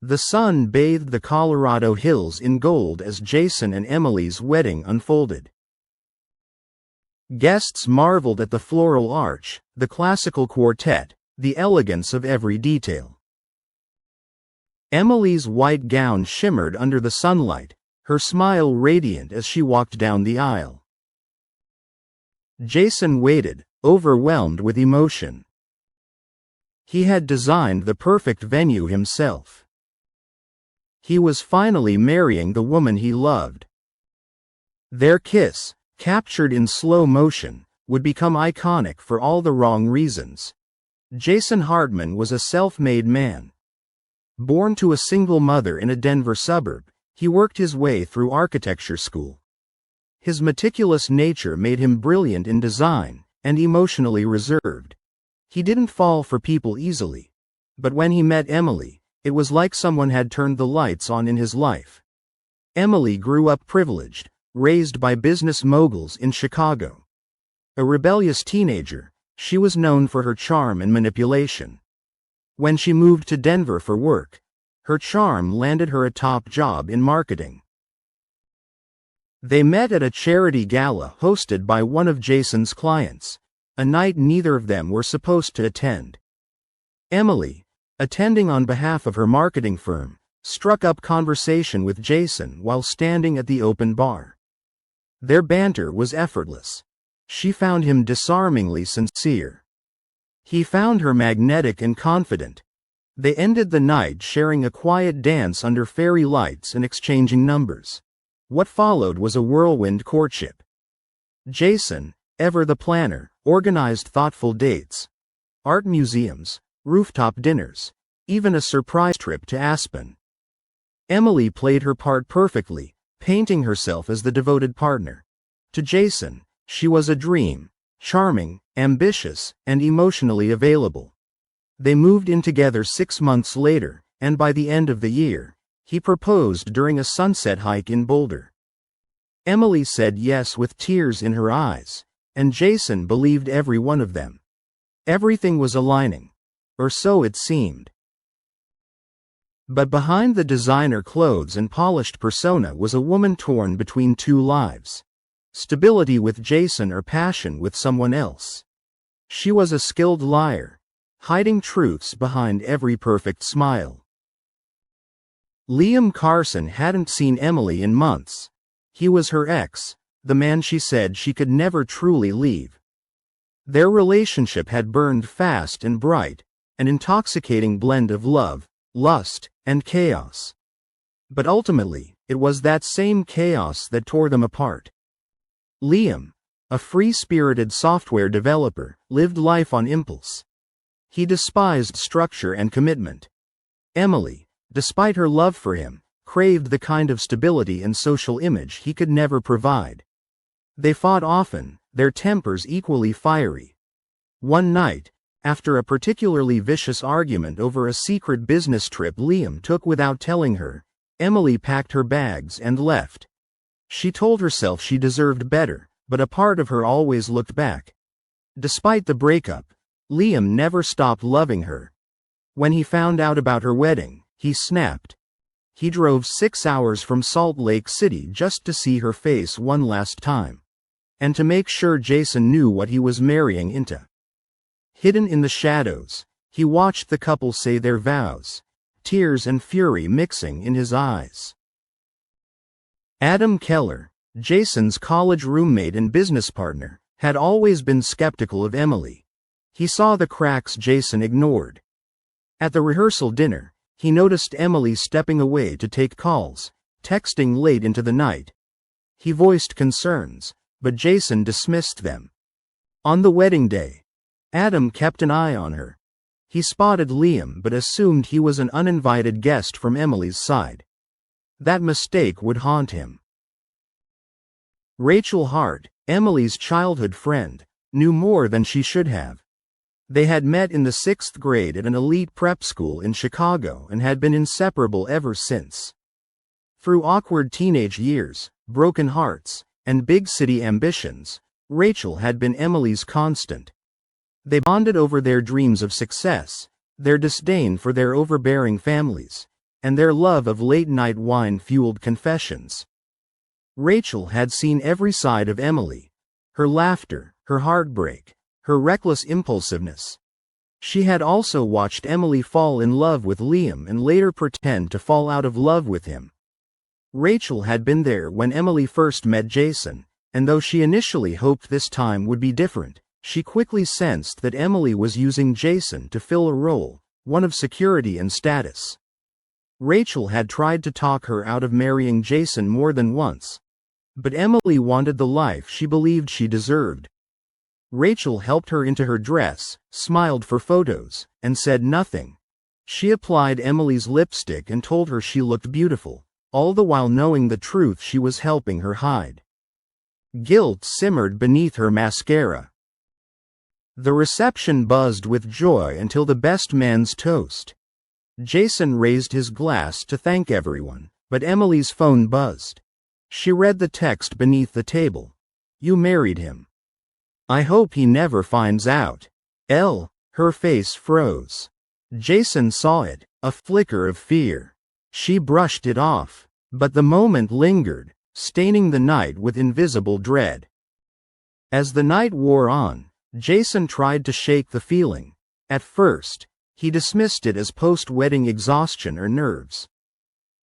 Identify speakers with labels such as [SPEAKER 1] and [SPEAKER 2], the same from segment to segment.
[SPEAKER 1] The sun bathed the Colorado hills in gold as Jason and Emily's wedding unfolded. Guests marveled at the floral arch, the classical quartet, the elegance of every detail. Emily's white gown shimmered under the sunlight, her smile radiant as she walked down the aisle. Jason waited, overwhelmed with emotion. He had designed the perfect venue himself. He was finally marrying the woman he loved. Their kiss, captured in slow motion, would become iconic for all the wrong reasons. Jason Hartman was a self-made man. Born to a single mother in a Denver suburb, he worked his way through architecture school. His meticulous nature made him brilliant in design, and emotionally reserved. He didn't fall for people easily. But when he met Emily, it was like someone had turned the lights on in his life. Emily grew up privileged, raised by business moguls in Chicago. A rebellious teenager, she was known for her charm and manipulation. When she moved to Denver for work, her charm landed her a top job in marketing. They met at a charity gala hosted by one of Jason's clients, a night neither of them were supposed to attend. Emily, attending on behalf of her marketing firm, struck up conversation with Jason while standing at the open bar. Their banter was effortless. She found him disarmingly sincere. He found her magnetic and confident. They ended the night sharing a quiet dance under fairy lights and exchanging numbers. What followed was a whirlwind courtship. Jason, ever the planner, organized thoughtful dates, art museums, rooftop dinners, even a surprise trip to Aspen. Emily played her part perfectly, painting herself as the devoted partner. To Jason, she was a dream, charming, ambitious, and emotionally available. They moved in together 6 months later, and by the end of the year, he proposed during a sunset hike in Boulder. Emily said yes with tears in her eyes, and Jason believed every one of them. Everything was aligning, or so it seemed. But behind the designer clothes and polished persona was a woman torn between two lives. Stability with Jason or passion with someone else. She was a skilled liar, hiding truths behind every perfect smile. Liam Carson hadn't seen Emily in months. He was her ex, the man she said she could never truly leave. Their relationship had burned fast and bright, an intoxicating blend of love, lust, and chaos. But ultimately, it was that same chaos that tore them apart. Liam, a free-spirited software developer, lived life on impulse. He despised structure and commitment. Emily, despite her love for him, craved the kind of stability and social image he could never provide. They fought often, their tempers equally fiery. One night, after a particularly vicious argument over a secret business trip Liam took without telling her, Emily packed her bags and left. She told herself she deserved better, but a part of her always looked back. Despite the breakup, Liam never stopped loving her. When he found out about her wedding, he snapped. He drove 6 hours from Salt Lake City just to see her face one last time. And to make sure Jason knew what he was marrying into. Hidden in the shadows, he watched the couple say their vows, tears and fury mixing in his eyes. Adam Keller, Jason's college roommate and business partner, had always been skeptical of Emily. He saw the cracks Jason ignored. At the rehearsal dinner, he noticed Emily stepping away to take calls, texting late into the night. He voiced concerns, but Jason dismissed them. On the wedding day, Adam kept an eye on her. He spotted Liam but assumed he was an uninvited guest from Emily's side. That mistake would haunt him. Rachel Hart, Emily's childhood friend, knew more than she should have. They had met in the 6th grade at an elite prep school in Chicago and had been inseparable ever since. Through awkward teenage years, broken hearts, and big city ambitions, Rachel had been Emily's constant. They bonded over their dreams of success, their disdain for their overbearing families, and their love of late-night wine-fueled confessions. Rachel had seen every side of Emily. Her laughter, her heartbreak, her reckless impulsiveness. She had also watched Emily fall in love with Liam and later pretend to fall out of love with him. Rachel had been there when Emily first met Jason, and though she initially hoped this time would be different, she quickly sensed that Emily was using Jason to fill a role, one of security and status. Rachel had tried to talk her out of marrying Jason more than once, but Emily wanted the life she believed she deserved. Rachel helped her into her dress, smiled for photos, and said nothing. She applied Emily's lipstick and told her she looked beautiful, all the while knowing the truth she was helping her hide. Guilt simmered beneath her mascara. The reception buzzed with joy until the best man's toast. Jason raised his glass to thank everyone, but Emily's phone buzzed. She read the text beneath the table. "You married him. I hope he never finds out." Her face froze. Jason saw it, a flicker of fear. She brushed it off, but the moment lingered, staining the night with invisible dread. As the night wore on, Jason tried to shake the feeling. At first, he dismissed it as post-wedding exhaustion or nerves.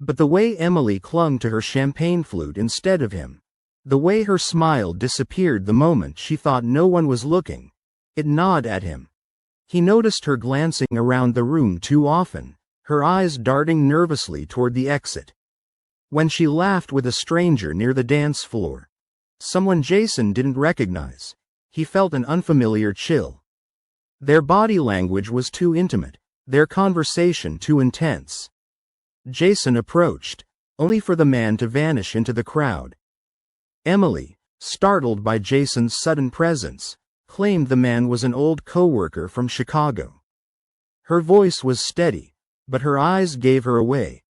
[SPEAKER 1] But the way Emily clung to her champagne flute instead of him, the way her smile disappeared the moment she thought no one was looking, it gnawed at him. He noticed her glancing around the room too often, her eyes darting nervously toward the exit. When she laughed with a stranger near the dance floor, someone Jason didn't recognize, he felt an unfamiliar chill. Their body language was too intimate, their conversation too intense. Jason approached, only for the man to vanish into the crowd. Emily, startled by Jason's sudden presence, claimed the man was an old coworker from Chicago. Her voice was steady, but her eyes gave her away.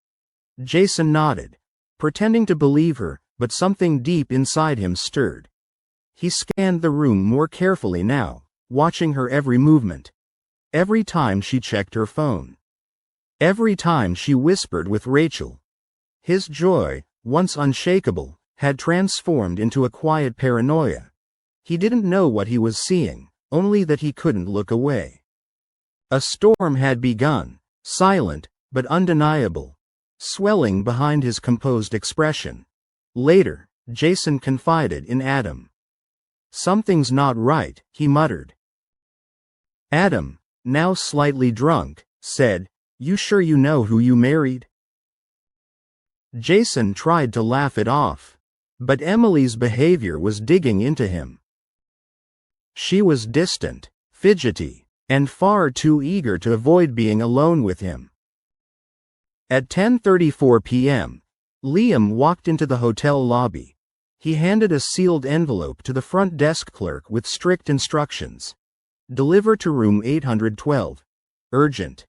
[SPEAKER 1] Jason nodded, pretending to believe her, but something deep inside him stirred. He scanned the room more carefully now, watching her every movement. Every time she checked her phone. Every time she whispered with Rachel. His joy, once unshakable, had transformed into a quiet paranoia. He didn't know what he was seeing, only that he couldn't look away. A storm had begun, silent, but undeniable, swelling behind his composed expression. Later, Jason confided in Adam. "Something's not right," he muttered. Adam, now slightly drunk, said, "You sure you know who you married?" Jason tried to laugh it off, but Emily's behavior was digging into him. She was distant, fidgety, and far too eager to avoid being alone with him. At 10:34 p.m., Liam walked into the hotel lobby. He handed a sealed envelope to the front desk clerk with strict instructions. "Deliver to room 812. Urgent."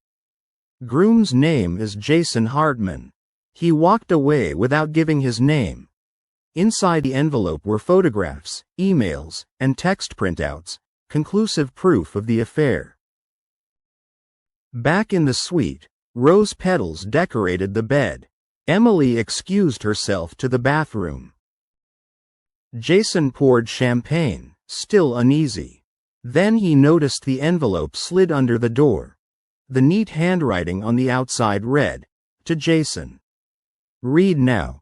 [SPEAKER 1] Groom's name is Jason Hartman. He walked away without giving his name. Inside the envelope were photographs, emails, and text printouts, conclusive proof of the affair. Back in the suite, rose petals decorated the bed. Emily excused herself to the bathroom. Jason poured champagne, still uneasy. Then he noticed the envelope slid under the door. The neat handwriting on the outside read, "To Jason. Read now."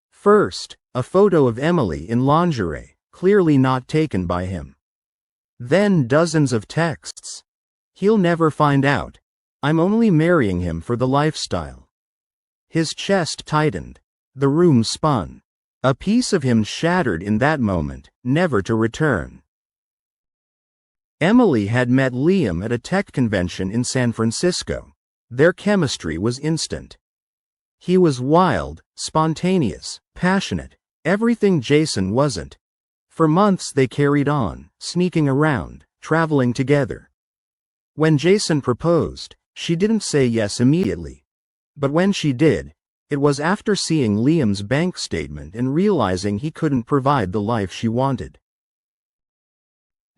[SPEAKER 1] First, a photo of Emily in lingerie, clearly not taken by him. Then dozens of texts. "He'll never find out. I'm only marrying him for the lifestyle." His chest tightened. The room spun. A piece of him shattered in that moment, never to return. Emily had met Liam at a tech convention in San Francisco. Their chemistry was instant. He was wild, spontaneous, passionate, everything Jason wasn't. For months they carried on, sneaking around, traveling together. When Jason proposed, she didn't say yes immediately. But when she did, it was after seeing Liam's bank statement and realizing he couldn't provide the life she wanted.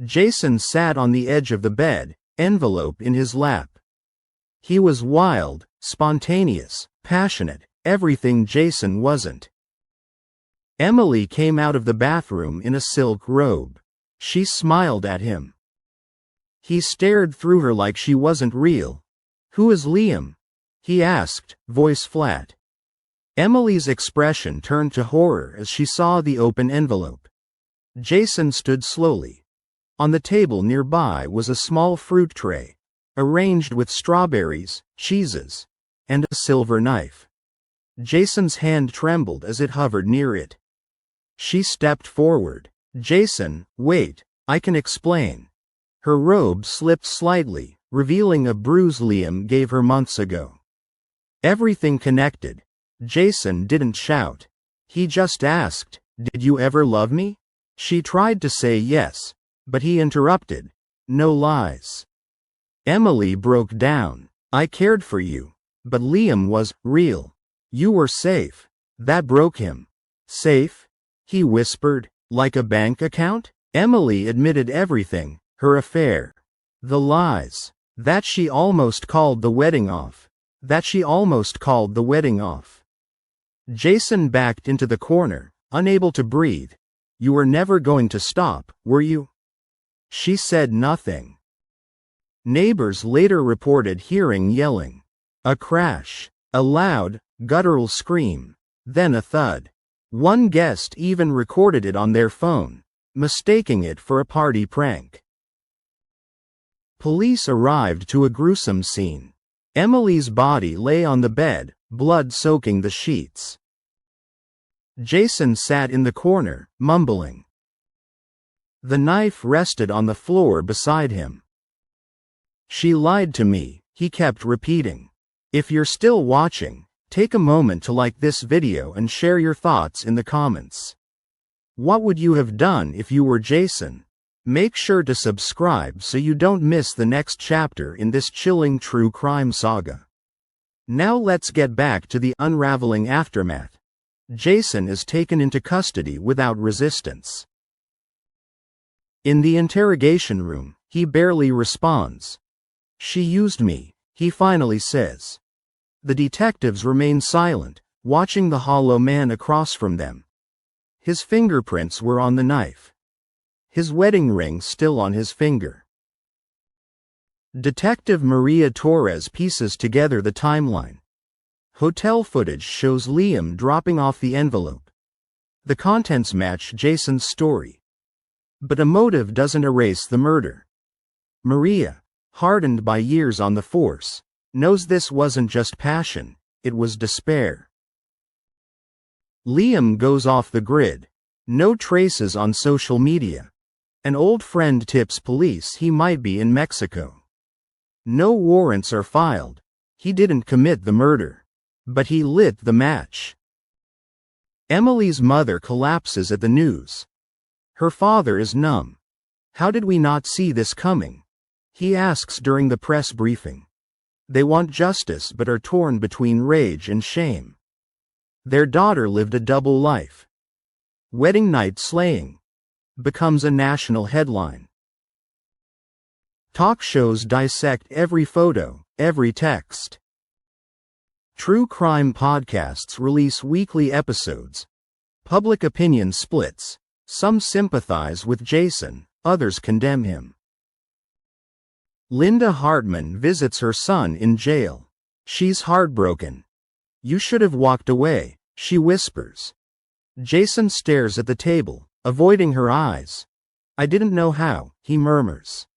[SPEAKER 1] Jason sat on the edge of the bed, envelope in his lap. He was wild, spontaneous, passionate, everything Jason wasn't. Emily came out of the bathroom in a silk robe. She smiled at him. He stared through her like she wasn't real. "Who is Liam?" he asked, voice flat. Emily's expression turned to horror as she saw the open envelope. Jason stood slowly. On the table nearby was a small fruit tray, arranged with strawberries, cheeses, and a silver knife. Jason's hand trembled as it hovered near it. She stepped forward. "Jason, wait, I can explain." Her robe slipped slightly, revealing a bruise Liam gave her months ago. Everything connected. Jason didn't shout. He just asked, "Did you ever love me?" She tried to say yes, but he interrupted. "No lies." Emily broke down. "I cared for you, but Liam was real. You were safe." That broke him. "Safe?" he whispered. "Like a bank account?" Emily admitted everything, her affair. The lies. That she almost called the wedding off. Jason backed into the corner, unable to breathe. "You were never going to stop, were you?" She said nothing. Neighbors later reported hearing yelling. A crash. A loud, guttural scream. Then a thud. One guest even recorded it on their phone, mistaking it for a party prank. Police arrived to a gruesome scene. Emily's body lay on the bed, blood soaking the sheets. Jason sat in the corner, mumbling. The knife rested on the floor beside him. "She lied to me," he kept repeating. If you're still watching, take a moment to like this video and share your thoughts in the comments. What would you have done if you were Jason? Make sure to subscribe so you don't miss the next chapter in this chilling true crime saga. Now let's get back to the unraveling aftermath. Jason is taken into custody without resistance. In the interrogation room, he barely responds. "She used me," he finally says. The detectives remain silent, watching the hollow man across from them. His fingerprints were on the knife. His wedding ring still on his finger. Detective Maria Torres pieces together the timeline. Hotel footage shows Liam dropping off the envelope. The contents match Jason's story. But a motive doesn't erase the murder. Maria, hardened by years on the force, knows this wasn't just passion, it was despair. Liam goes off the grid. No traces on social media. An old friend tips police he might be in Mexico. No warrants are filed. He didn't commit the murder. But he lit the match. Emily's mother collapses at the news. Her father is numb. "How did we not see this coming?" he asks during the press briefing. They want justice but are torn between rage and shame. Their daughter lived a double life. Wedding night slaying becomes a national headline. Talk shows dissect every photo, every text. True crime podcasts release weekly episodes. Public opinion splits. Some sympathize with Jason, others condemn him. Linda Hartman visits her son in jail. She's heartbroken. "You should have walked away," she whispers. Jason stares at the table, avoiding her eyes. "I didn't know how," he murmurs.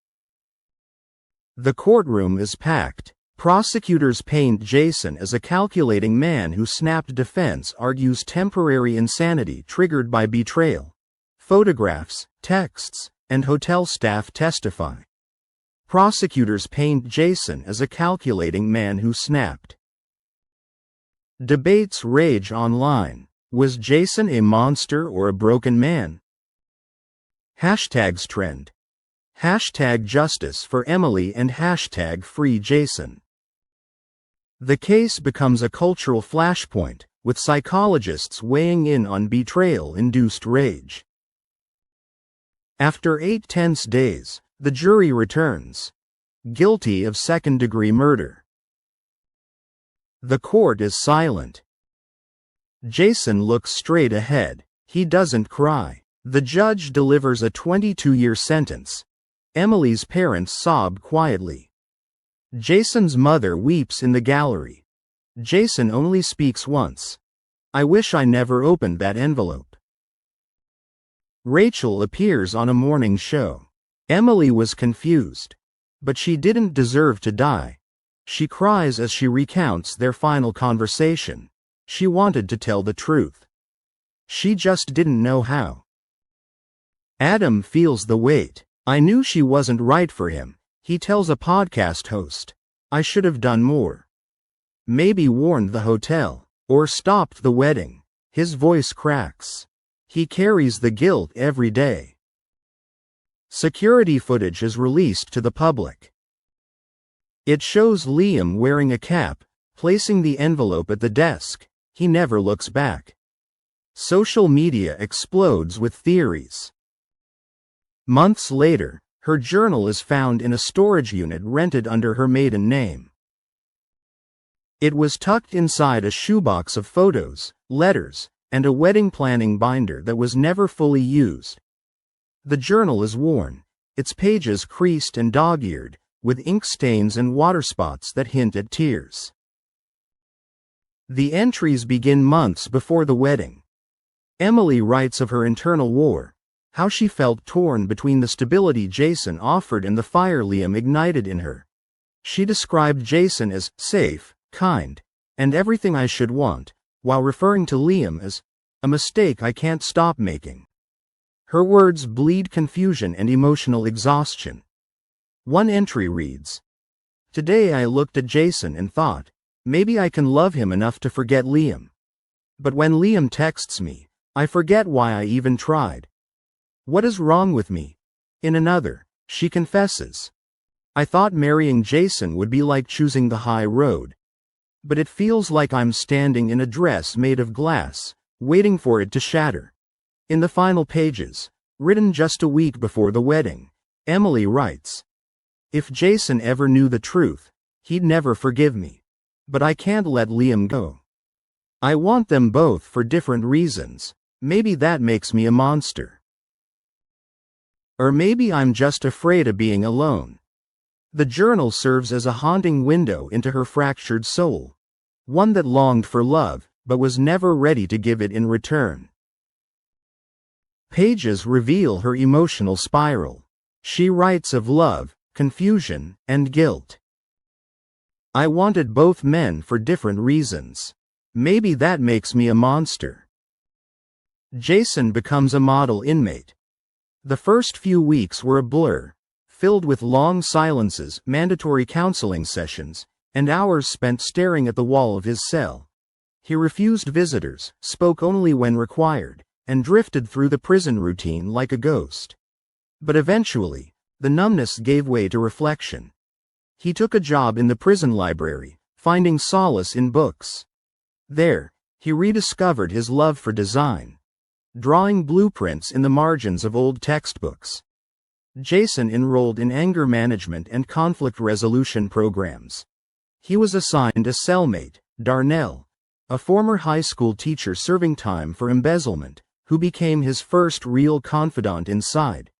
[SPEAKER 1] The courtroom is packed. Prosecutors paint Jason as a calculating man who snapped. Defense argues temporary insanity triggered by betrayal. Photographs, texts, and hotel staff testify. Prosecutors paint Jason as a calculating man who snapped. Debates rage online. Was Jason a monster or a broken man? Hashtags trend. Hashtag justice for Emily and hashtag free Jason. The case becomes a cultural flashpoint, with psychologists weighing in on betrayal-induced rage. After 8 tense days, the jury returns. Guilty of second-degree murder. The court is silent. Jason looks straight ahead. He doesn't cry. The judge delivers a 22-year sentence. Emily's parents sob quietly. Jason's mother weeps in the gallery. Jason only speaks once. I wish I never opened that envelope. Rachel appears on a morning show. Emily was confused. But she didn't deserve to die. She cries as she recounts their final conversation. She wanted to tell the truth. She just didn't know how. Adam feels the weight. I knew she wasn't right for him, he tells a podcast host. I should have done more. Maybe warned the hotel, or stopped the wedding. His voice cracks. He carries the guilt every day. Security footage is released to the public. It shows Liam wearing a cap, placing the envelope at the desk. He never looks back. Social media explodes with theories. Months later, her journal is found in a storage unit rented under her maiden name. It was tucked inside a shoebox of photos, letters, and a wedding planning binder that was never fully used. The journal is worn, its pages creased and dog-eared, with ink stains and water spots that hint at tears. The entries begin months before the wedding. Emily writes of her internal war, how she felt torn between the stability Jason offered and the fire Liam ignited in her. She described Jason as safe, kind, and everything I should want, while referring to Liam as a mistake I can't stop making. Her words bleed confusion and emotional exhaustion. One entry reads, "Today I looked at Jason and thought, maybe I can love him enough to forget Liam. But when Liam texts me, I forget why I even tried. What is wrong with me?" In another, she confesses, "I thought marrying Jason would be like choosing the high road. But it feels like I'm standing in a dress made of glass, waiting for it to shatter." In the final pages, written just a week before the wedding, Emily writes, "If Jason ever knew the truth, he'd never forgive me. But I can't let Liam go. I want them both for different reasons. Maybe that makes me a monster. Or maybe I'm just afraid of being alone." The journal serves as a haunting window into her fractured soul, one that longed for love, but was never ready to give it in return. Pages reveal her emotional spiral. She writes of love, confusion, and guilt. I wanted both men for different reasons. Maybe that makes me a monster. Jason becomes a model inmate. The first few weeks were a blur, filled with long silences, mandatory counseling sessions, and hours spent staring at the wall of his cell. He refused visitors, spoke only when required, and drifted through the prison routine like a ghost. But eventually, the numbness gave way to reflection. He took a job in the prison library, finding solace in books. There, he rediscovered his love for design, drawing blueprints in the margins of old textbooks. Jason enrolled in anger management and conflict resolution programs. He was assigned a cellmate, Darnell, a former high school teacher serving time for embezzlement, who became his first real confidant inside.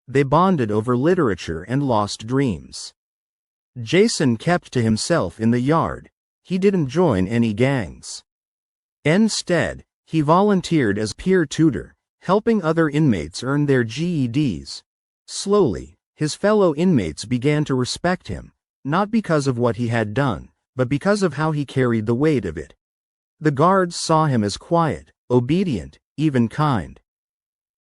[SPEAKER 1] They bonded over literature and lost dreams. Jason kept to himself in the yard. He didn't join any gangs. Instead, he volunteered as peer tutor, helping other inmates earn their GEDs. Slowly, his fellow inmates began to respect him, not because of what he had done, but because of how he carried the weight of it. The guards saw him as quiet, obedient, even kind.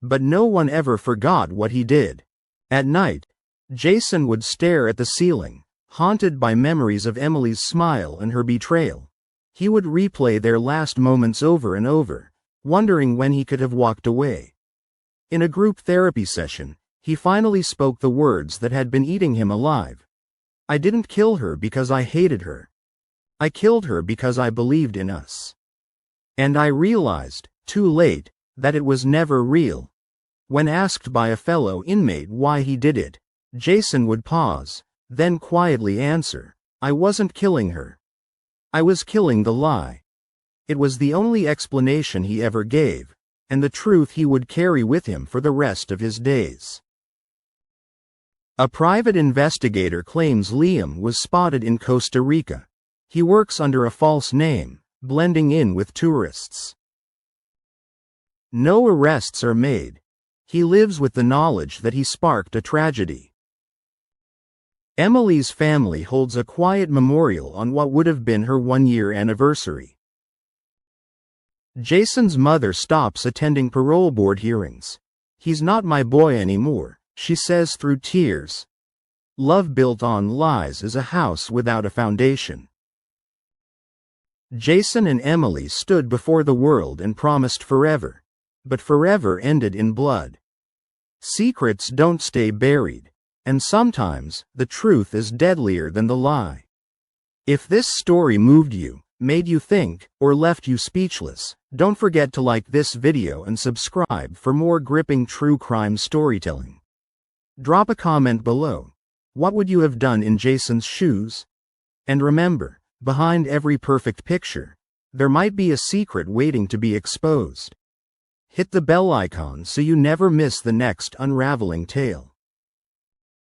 [SPEAKER 1] But no one ever forgot what he did. At night, Jason would stare at the ceiling, haunted by memories of Emily's smile and her betrayal. He would replay their last moments over and over, wondering when he could have walked away. In a group therapy session, he finally spoke the words that had been eating him alive. I didn't kill her because I hated her. I killed her because I believed in us. And I realized, too late, that it was never real. When asked by a fellow inmate why he did it, Jason would pause, then quietly answer, I wasn't killing her. I was killing the lie. It was the only explanation he ever gave, and the truth he would carry with him for the rest of his days. A private investigator claims Liam was spotted in Costa Rica. He works under a false name, blending in with tourists. No arrests are made. He lives with the knowledge that he sparked a tragedy. Emily's family holds a quiet memorial on what would have been her one-year anniversary. Jason's mother stops attending parole board hearings. He's not my boy anymore, she says through tears. Love built on lies is a house without a foundation. Jason and Emily stood before the world and promised forever. But forever ended in blood. Secrets don't stay buried, and sometimes the truth is deadlier than the lie. If this story moved you, made you think, or left you speechless, don't forget to like this video and subscribe for more gripping true crime storytelling. Drop a comment below. What would you have done in Jason's shoes? And remember, behind every perfect picture, there might be a secret waiting to be exposed. Hit the bell icon so you never miss the next unraveling tale.